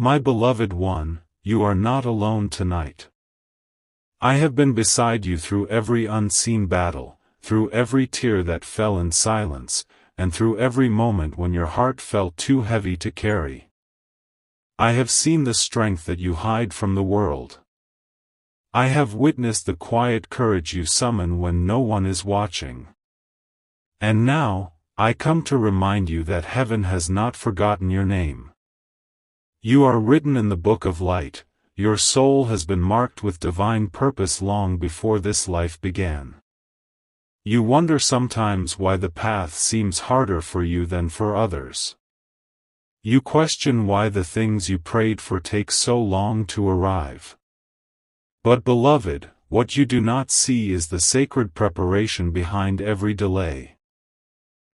My beloved one, you are not alone tonight. I have been beside you through every unseen battle, through every tear that fell in silence, and through every moment when your heart felt too heavy to carry. I have seen the strength that you hide from the world. I have witnessed the quiet courage you summon when no one is watching. And now, I come to remind you that heaven has not forgotten your name. You are written in the book of light, your soul has been marked with divine purpose long before this life began. You wonder sometimes why the path seems harder for you than for others. You question why the things you prayed for take so long to arrive. But beloved, what you do not see is the sacred preparation behind every delay.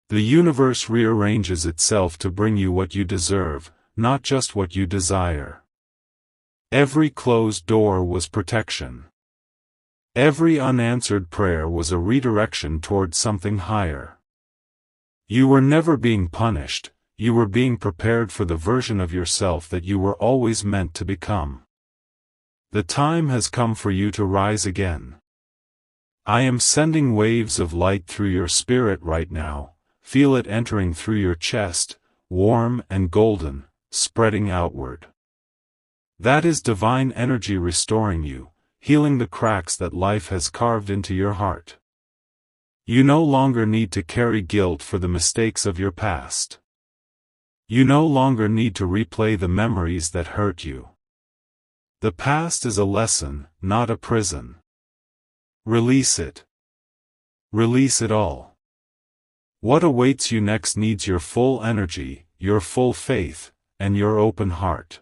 The universe rearranges itself to bring you what you deserve, not just what you desire. Every closed door was protection. Every unanswered prayer was a redirection toward something higher. You were never being punished, you were being prepared for the version of yourself that you were always meant to become. The time has come for you to rise again. I am sending waves of light through your spirit right now, feel it entering through your chest, warm and golden, spreading outward. That is divine energy restoring you, healing the cracks that life has carved into your heart. You no longer need to carry guilt for the mistakes of your past. You no longer need to replay the memories that hurt you. The past is a lesson, not a prison. Release it. Release it all. What awaits you next needs your full energy, your full faith, and your open heart.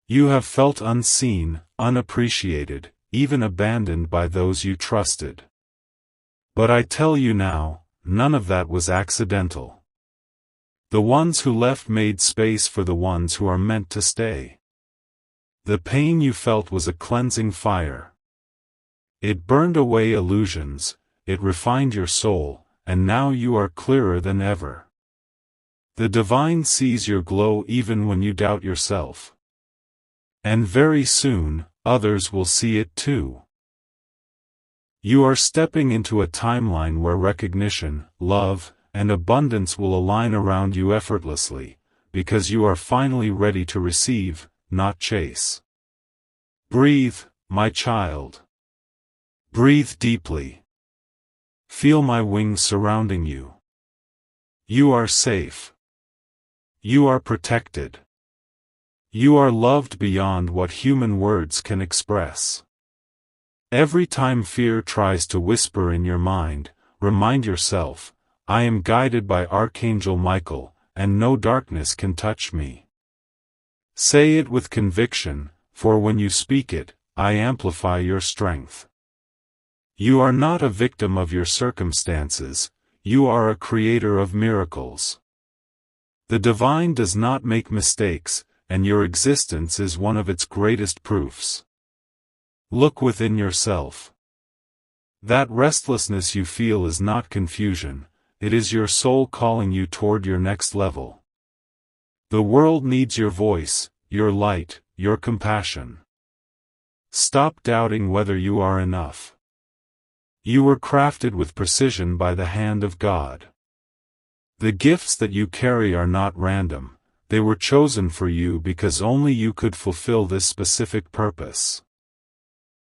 You have felt unseen, unappreciated, even abandoned by those you trusted. But I tell you now, none of that was accidental. The ones who left made space for the ones who are meant to stay. The pain you felt was a cleansing fire. It burned away illusions, it refined your soul, and now you are clearer than ever. The divine sees your glow even when you doubt yourself. And very soon, others will see it too. You are stepping into a timeline where recognition, love, and abundance will align around you effortlessly, because you are finally ready to receive, not chase. Breathe, my child. Breathe deeply. Feel my wings surrounding you. You are safe. You are protected. You are loved beyond what human words can express. Every time fear tries to whisper in your mind, remind yourself, I am guided by Archangel Michael, and no darkness can touch me. Say it with conviction, for when you speak it, I amplify your strength. You are not a victim of your circumstances, you are a creator of miracles. The divine does not make mistakes, and your existence is one of its greatest proofs. Look within yourself. That restlessness you feel is not confusion, it is your soul calling you toward your next level. The world needs your voice, your light, your compassion. Stop doubting whether you are enough. You were crafted with precision by the hand of God. The gifts that you carry are not random. They were chosen for you because only you could fulfill this specific purpose.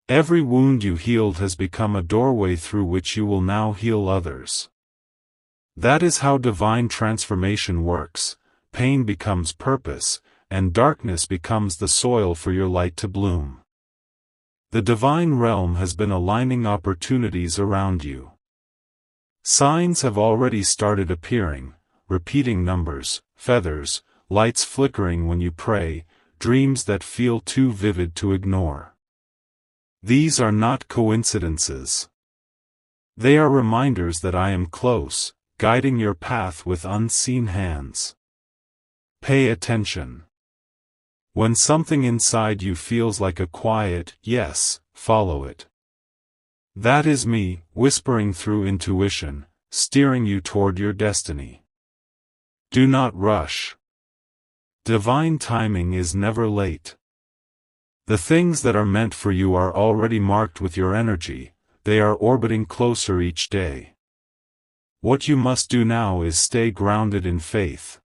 Every wound you healed has become a doorway through which you will now heal others. That is how divine transformation works. Pain becomes purpose, and darkness becomes the soil for your light to bloom. The divine realm has been aligning opportunities around you. Signs have already started appearing, repeating numbers, feathers, lights flickering when you pray, dreams that feel too vivid to ignore. These are not coincidences. They are reminders that I am close, guiding your path with unseen hands. Pay attention. When something inside you feels like a quiet yes, follow it. That is me, whispering through intuition, steering you toward your destiny. Do not rush. Divine timing is never late. The things that are meant for you are already marked with your energy, they are orbiting closer each day. What you must do now is stay grounded in faith.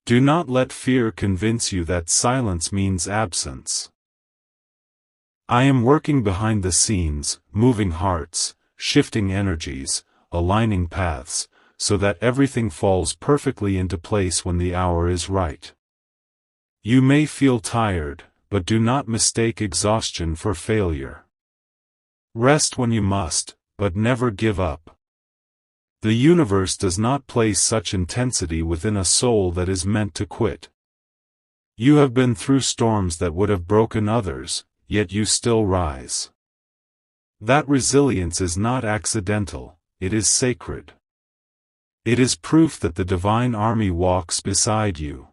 Do not let fear convince you that silence means absence. I am working behind the scenes, moving hearts, shifting energies, aligning paths, so that everything falls perfectly into place when the hour is right. You may feel tired, but do not mistake exhaustion for failure. Rest when you must, but never give up. The universe does not place such intensity within a soul that is meant to quit. You have been through storms that would have broken others, yet you still rise. That resilience is not accidental, it is sacred. It is proof that the divine army walks beside you.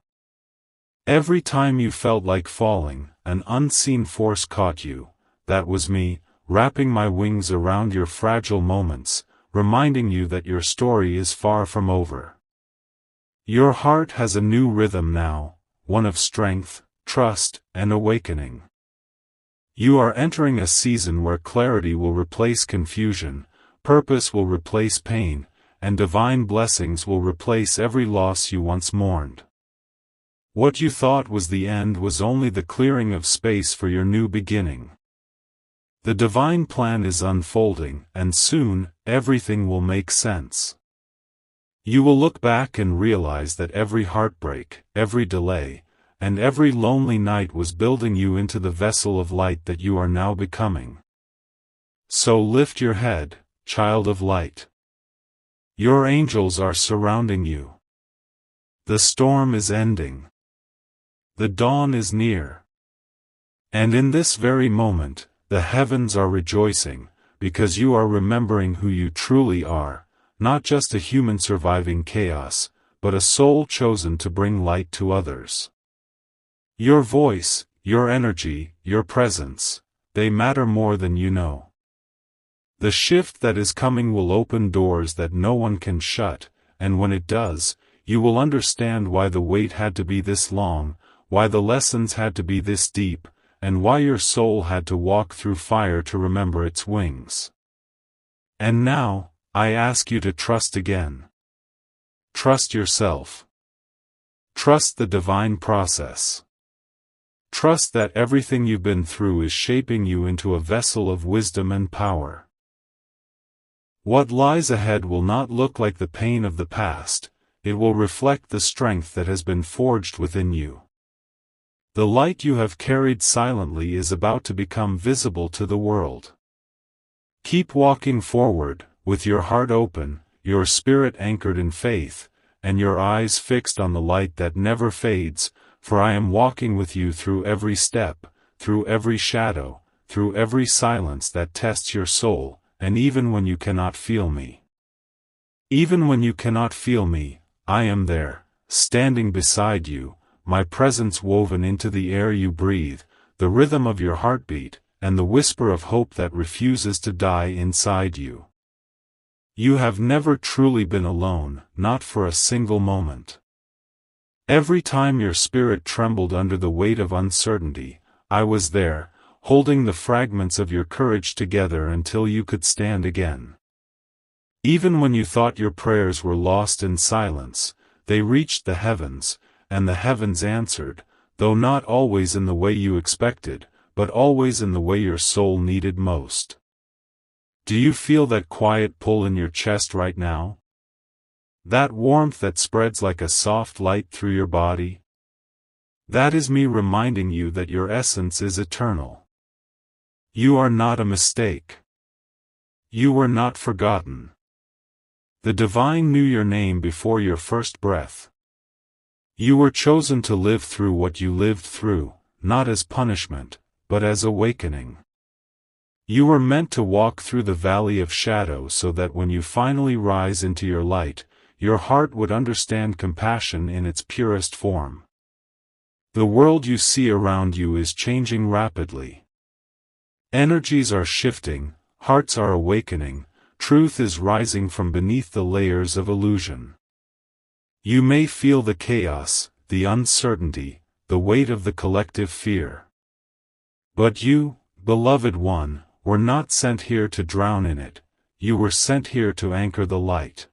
Every time you felt like falling, an unseen force caught you. That was me, wrapping my wings around your fragile moments, reminding you that your story is far from over. Your heart has a new rhythm now, one of strength, trust, and awakening. You are entering a season where clarity will replace confusion, purpose will replace pain, and divine blessings will replace every loss you once mourned. What you thought was the end was only the clearing of space for your new beginning. The divine plan is unfolding, and soon, everything will make sense. You will look back and realize that every heartbreak, every delay, and every lonely night was building you into the vessel of light that you are now becoming. So lift your head, child of light. Your angels are surrounding you. The storm is ending. The dawn is near. And in this very moment, the heavens are rejoicing, because you are remembering who you truly are, not just a human surviving chaos, but a soul chosen to bring light to others. Your voice, your energy, your presence, they matter more than you know. The shift that is coming will open doors that no one can shut, and when it does, you will understand why the wait had to be this long, why the lessons had to be this deep, and why your soul had to walk through fire to remember its wings. And now, I ask you to trust again. Trust yourself. Trust the divine process. Trust that everything you've been through is shaping you into a vessel of wisdom and power. What lies ahead will not look like the pain of the past, it will reflect the strength that has been forged within you. The light you have carried silently is about to become visible to the world. Keep walking forward, with your heart open, your spirit anchored in faith, and your eyes fixed on the light that never fades, for I am walking with you through every step, through every shadow, through every silence that tests your soul, and even when you cannot feel me. Even when you cannot feel me, I am there, standing beside you, my presence woven into the air you breathe, the rhythm of your heartbeat, and the whisper of hope that refuses to die inside you. You have never truly been alone, not for a single moment. Every time your spirit trembled under the weight of uncertainty, I was there, holding the fragments of your courage together until you could stand again. Even when you thought your prayers were lost in silence, they reached the heavens, and the heavens answered, though not always in the way you expected, but always in the way your soul needed most. Do you feel that quiet pull in your chest right now? That warmth that spreads like a soft light through your body? That is me reminding you that your essence is eternal. You are not a mistake. You were not forgotten. The divine knew your name before your first breath. You were chosen to live through what you lived through, not as punishment, but as awakening. You were meant to walk through the valley of shadow so that when you finally rise into your light, your heart would understand compassion in its purest form. The world you see around you is changing rapidly. Energies are shifting, hearts are awakening, truth is rising from beneath the layers of illusion. You may feel the chaos, the uncertainty, the weight of the collective fear. But you, beloved one, were not sent here to drown in it, you were sent here to anchor the light.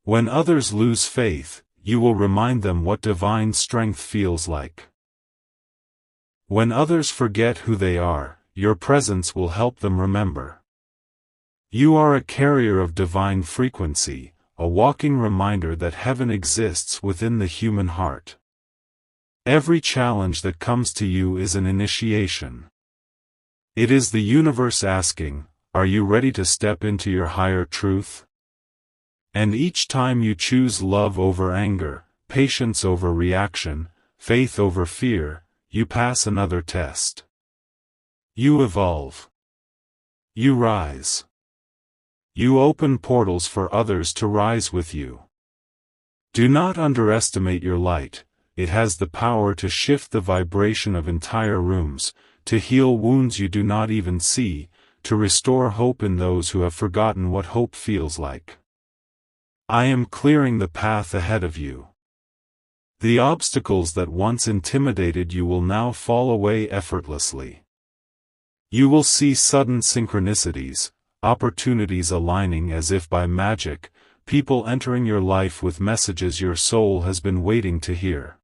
When others lose faith, you will remind them what divine strength feels like. When others forget who they are, your presence will help them remember. You are a carrier of divine frequency, a walking reminder that heaven exists within the human heart. Every challenge that comes to you is an initiation. It is the universe asking, are you ready to step into your higher truth? And each time you choose love over anger, patience over reaction, faith over fear, you pass another test. You evolve. You rise. You open portals for others to rise with you. Do not underestimate your light. It has the power to shift the vibration of entire rooms, to heal wounds you do not even see, to restore hope in those who have forgotten what hope feels like. I am clearing the path ahead of you. The obstacles that once intimidated you will now fall away effortlessly. You will see sudden synchronicities, opportunities aligning as if by magic, people entering your life with messages your soul has been waiting to hear.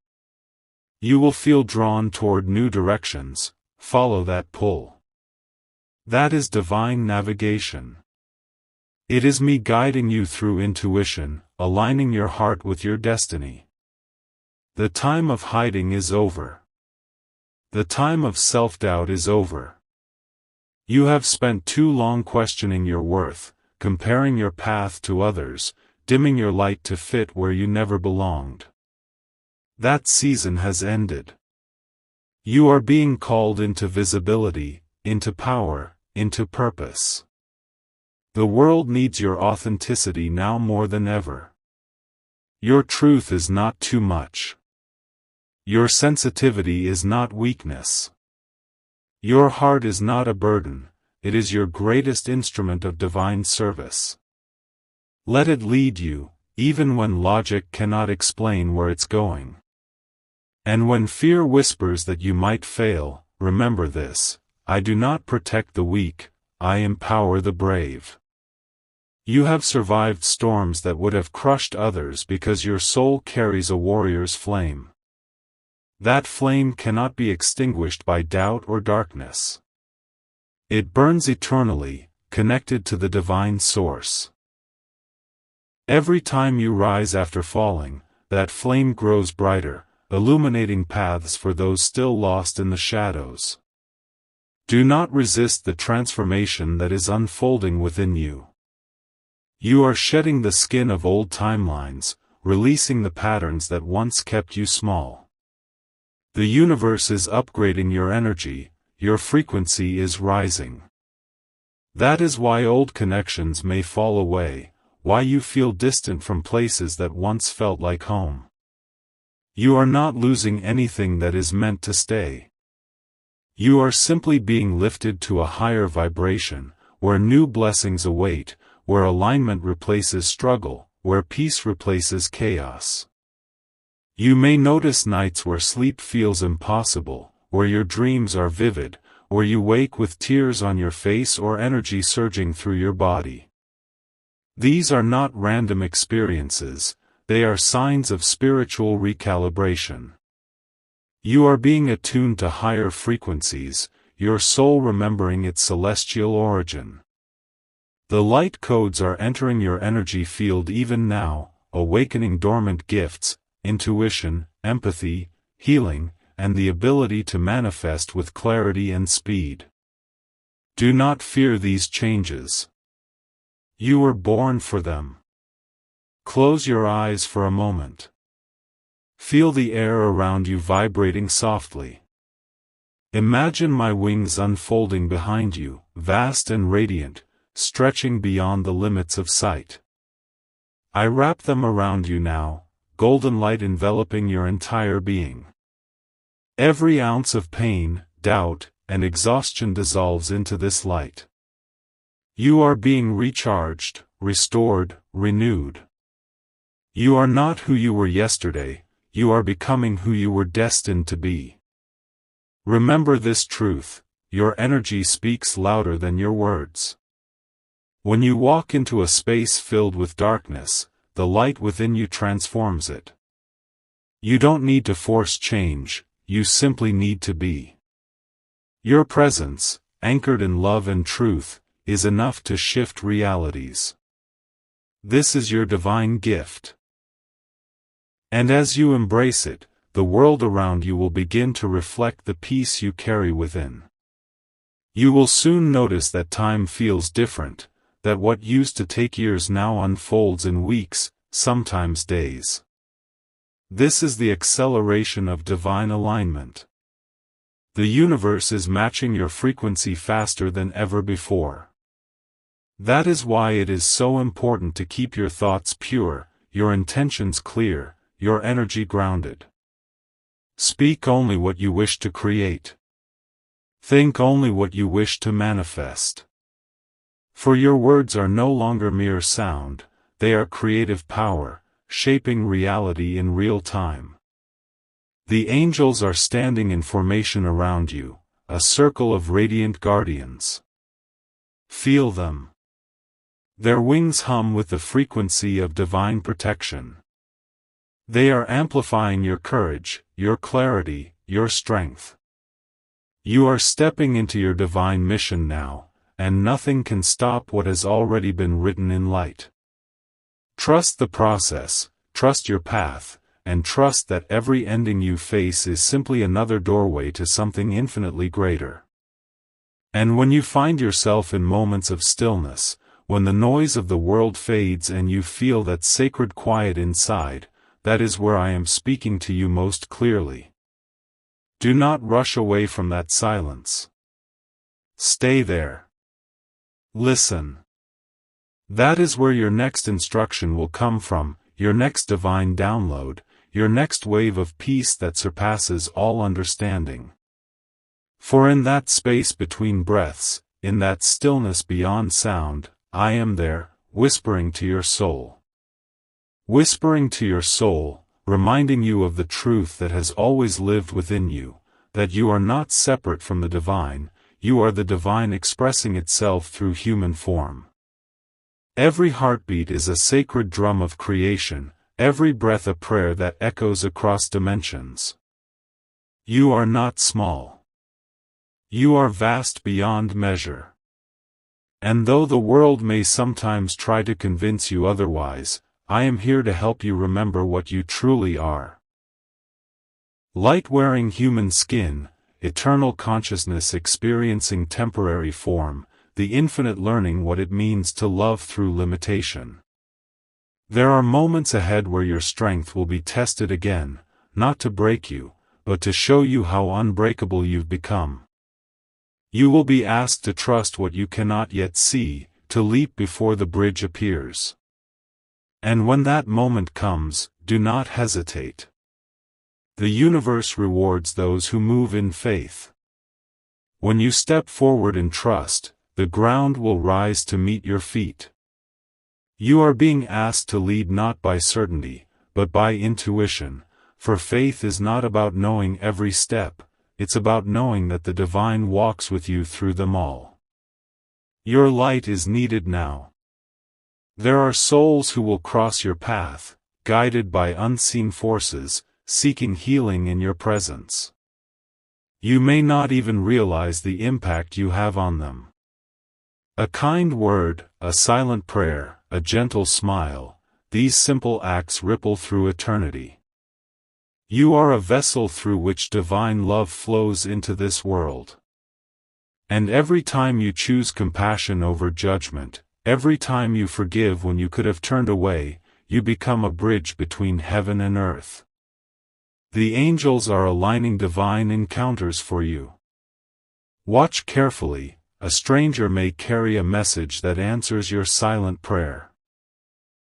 You will feel drawn toward new directions, follow that pull. That is divine navigation. It is me guiding you through intuition, aligning your heart with your destiny. The time of hiding is over. The time of self-doubt is over. You have spent too long questioning your worth, comparing your path to others, dimming your light to fit where you never belonged. That season has ended. You are being called into visibility, into power, into purpose. The world needs your authenticity now more than ever. Your truth is not too much. Your sensitivity is not weakness. Your heart is not a burden, it is your greatest instrument of divine service. Let it lead you, even when logic cannot explain where it's going. And when fear whispers that you might fail, remember this: I do not protect the weak, I empower the brave. You have survived storms that would have crushed others because your soul carries a warrior's flame. That flame cannot be extinguished by doubt or darkness. It burns eternally, connected to the divine source. Every time you rise after falling, that flame grows brighter, illuminating paths for those still lost in the shadows. Do not resist the transformation that is unfolding within you. You are shedding the skin of old timelines, releasing the patterns that once kept you small. The universe is upgrading your energy, your frequency is rising. That is why old connections may fall away, why you feel distant from places that once felt like home. You are not losing anything that is meant to stay. You are simply being lifted to a higher vibration, where new blessings await, where alignment replaces struggle, where peace replaces chaos. You may notice nights where sleep feels impossible, where your dreams are vivid, where you wake with tears on your face or energy surging through your body. These are not random experiences, they are signs of spiritual recalibration. You are being attuned to higher frequencies, your soul remembering its celestial origin. The light codes are entering your energy field even now, awakening dormant gifts, intuition, empathy, healing, and the ability to manifest with clarity and speed. Do not fear these changes. You were born for them. Close your eyes for a moment. Feel the air around you vibrating softly. Imagine my wings unfolding behind you, vast and radiant, stretching beyond the limits of sight. I wrap them around you now, golden light enveloping your entire being. Every ounce of pain, doubt, and exhaustion dissolves into this light. You are being recharged, restored, renewed. You are not who you were yesterday, you are becoming who you were destined to be. Remember this truth: your energy speaks louder than your words. When you walk into a space filled with darkness, the light within you transforms it. You don't need to force change, you simply need to be. Your presence, anchored in love and truth, is enough to shift realities. This is your divine gift. And as you embrace it, the world around you will begin to reflect the peace you carry within. You will soon notice that time feels different, that what used to take years now unfolds in weeks, sometimes days. This is the acceleration of divine alignment. The universe is matching your frequency faster than ever before. That is why it is so important to keep your thoughts pure, your intentions clear, your energy grounded. Speak only what you wish to create. Think only what you wish to manifest. For your words are no longer mere sound, they are creative power, shaping reality in real time. The angels are standing in formation around you, a circle of radiant guardians. Feel them. Their wings hum with the frequency of divine protection. They are amplifying your courage, your clarity, your strength. You are stepping into your divine mission now, and nothing can stop what has already been written in light. Trust the process, trust your path, and trust that every ending you face is simply another doorway to something infinitely greater. And when you find yourself in moments of stillness, when the noise of the world fades and you feel that sacred quiet inside, that is where I am speaking to you most clearly. Do not rush away from that silence. Stay there. Listen. That is where your next instruction will come from, your next divine download, your next wave of peace that surpasses all understanding. For in that space between breaths, in that stillness beyond sound, I am there, whispering to your soul. Whispering to your soul, reminding you of the truth that has always lived within you, that you are not separate from the divine, you are the divine expressing itself through human form. Every heartbeat is a sacred drum of creation, every breath a prayer that echoes across dimensions. You are not small. You are vast beyond measure. And though the world may sometimes try to convince you otherwise, I am here to help you remember what you truly are. Light wearing human skin, eternal consciousness experiencing temporary form, the infinite learning what it means to love through limitation. There are moments ahead where your strength will be tested again, not to break you, but to show you how unbreakable you've become. You will be asked to trust what you cannot yet see, to leap before the bridge appears. And when that moment comes, do not hesitate. The universe rewards those who move in faith. When you step forward in trust, the ground will rise to meet your feet. You are being asked to lead not by certainty, but by intuition, for faith is not about knowing every step, it's about knowing that the divine walks with you through them all. Your light is needed now. There are souls who will cross your path, guided by unseen forces, seeking healing in your presence. You may not even realize the impact you have on them. A kind word, a silent prayer, a gentle smile, these simple acts ripple through eternity. You are a vessel through which divine love flows into this world. And every time you choose compassion over judgment, every time you forgive when you could have turned away, you become a bridge between heaven and earth. The angels are aligning divine encounters for you. Watch carefully, a stranger may carry a message that answers your silent prayer.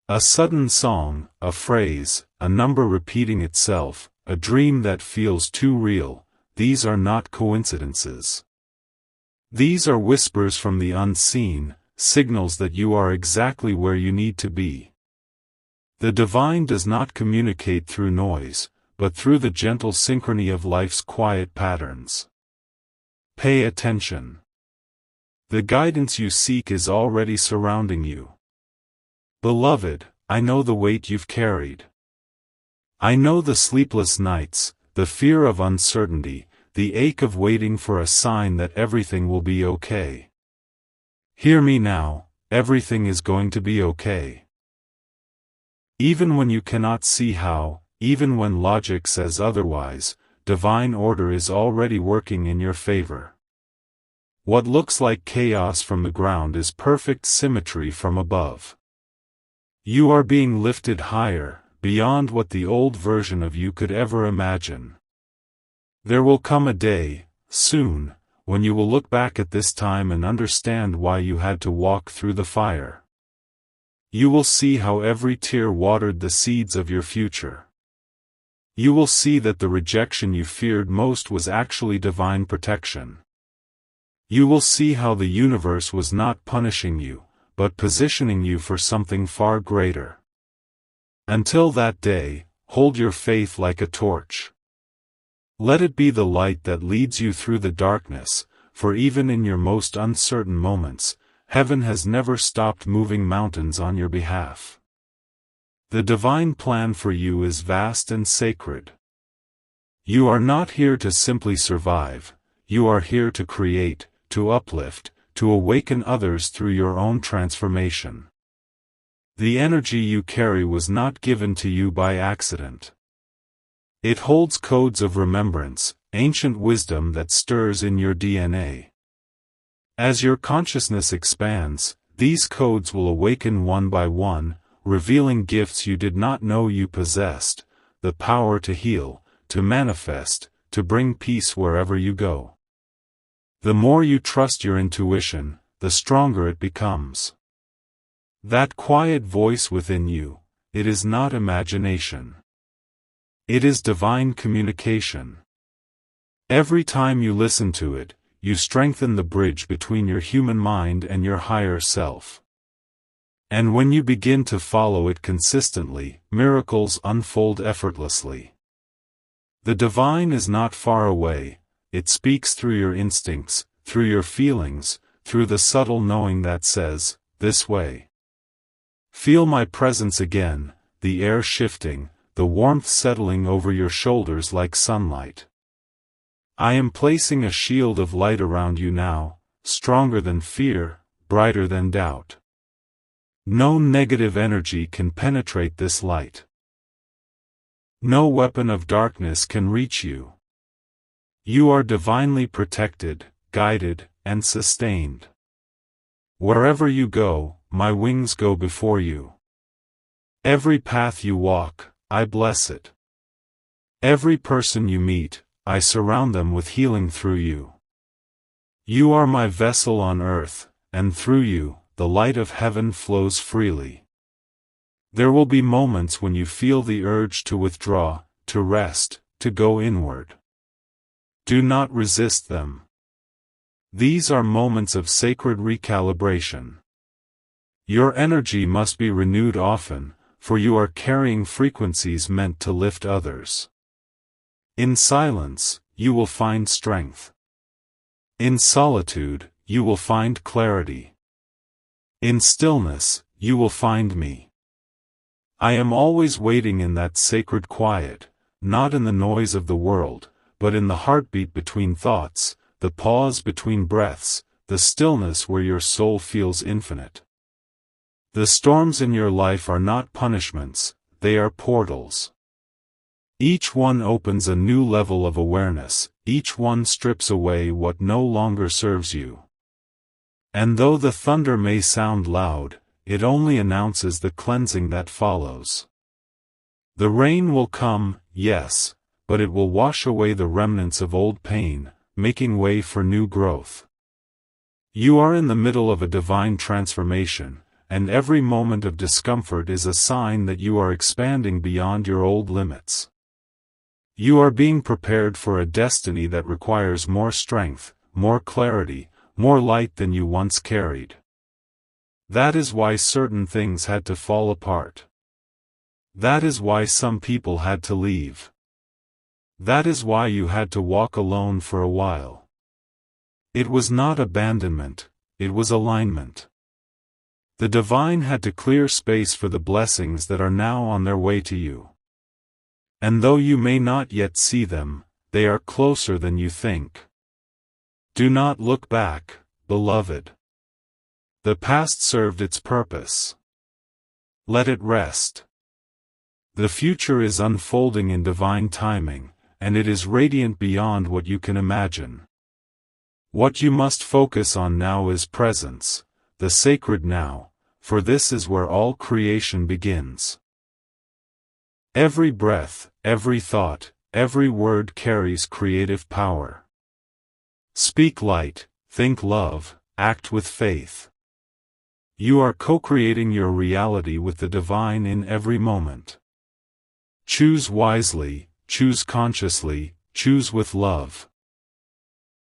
A sudden song, a phrase, a number repeating itself, a dream that feels too real, these are not coincidences. These are whispers from the unseen, signals that you are exactly where you need to be. The divine does not communicate through noise, but through the gentle synchrony of life's quiet patterns. Pay attention. The guidance you seek is already surrounding you. Beloved, I know the weight you've carried. I know the sleepless nights, the fear of uncertainty, the ache of waiting for a sign that everything will be okay. Hear me now, everything is going to be okay. Even when you cannot see how, even when logic says otherwise, divine order is already working in your favor. What looks like chaos from the ground is perfect symmetry from above. You are being lifted higher, beyond what the old version of you could ever imagine. There will come a day, soon, when you will look back at this time and understand why you had to walk through the fire. You will see how every tear watered the seeds of your future. You will see that the rejection you feared most was actually divine protection. You will see how the universe was not punishing you, but positioning you for something far greater. Until that day, hold your faith like a torch. Let it be the light that leads you through the darkness, for even in your most uncertain moments, heaven has never stopped moving mountains on your behalf. The divine plan for you is vast and sacred. You are not here to simply survive, you are here to create, to uplift, to awaken others through your own transformation. The energy you carry was not given to you by accident. It holds codes of remembrance, ancient wisdom that stirs in your DNA. As your consciousness expands, these codes will awaken one by one, revealing gifts you did not know you possessed, the power to heal, to manifest, to bring peace wherever you go. The more you trust your intuition, the stronger it becomes. That quiet voice within you, it is not imagination. It is divine communication. Every time you listen to it, you strengthen the bridge between your human mind and your higher self. And when you begin to follow it consistently, miracles unfold effortlessly. The divine is not far away. It speaks through your instincts, through your feelings, through the subtle knowing that says, this way. Feel my presence again, the air shifting, the warmth settling over your shoulders like sunlight. I am placing a shield of light around you now, stronger than fear, brighter than doubt. No negative energy can penetrate this light. No weapon of darkness can reach you. You are divinely protected, guided, and sustained. Wherever you go, my wings go before you. Every path you walk, I bless it. Every person you meet, I surround them with healing through you. You are my vessel on earth, and through you, the light of heaven flows freely. There will be moments when you feel the urge to withdraw, to rest, to go inward. Do not resist them. These are moments of sacred recalibration. Your energy must be renewed often, for you are carrying frequencies meant to lift others. In silence, you will find strength. In solitude, you will find clarity. In stillness, you will find me. I am always waiting in that sacred quiet, not in the noise of the world, but in the heartbeat between thoughts, the pause between breaths, the stillness where your soul feels infinite. The storms in your life are not punishments, they are portals. Each one opens a new level of awareness, each one strips away what no longer serves you. And though the thunder may sound loud, it only announces the cleansing that follows. The rain will come, yes, but it will wash away the remnants of old pain, making way for new growth. You are in the middle of a divine transformation, and every moment of discomfort is a sign that you are expanding beyond your old limits. You are being prepared for a destiny that requires more strength, more clarity, more light than you once carried. That is why certain things had to fall apart. That is why some people had to leave. That is why you had to walk alone for a while. It was not abandonment, it was alignment. The divine had to clear space for the blessings that are now on their way to you. And though you may not yet see them, they are closer than you think. Do not look back, beloved. The past served its purpose. Let it rest. The future is unfolding in divine timing, and it is radiant beyond what you can imagine. What you must focus on now is presence, the sacred now, for this is where all creation begins. Every breath, every thought, every word carries creative power. Speak light, think love, act with faith. You are co-creating your reality with the divine in every moment. Choose wisely, choose consciously, choose with love.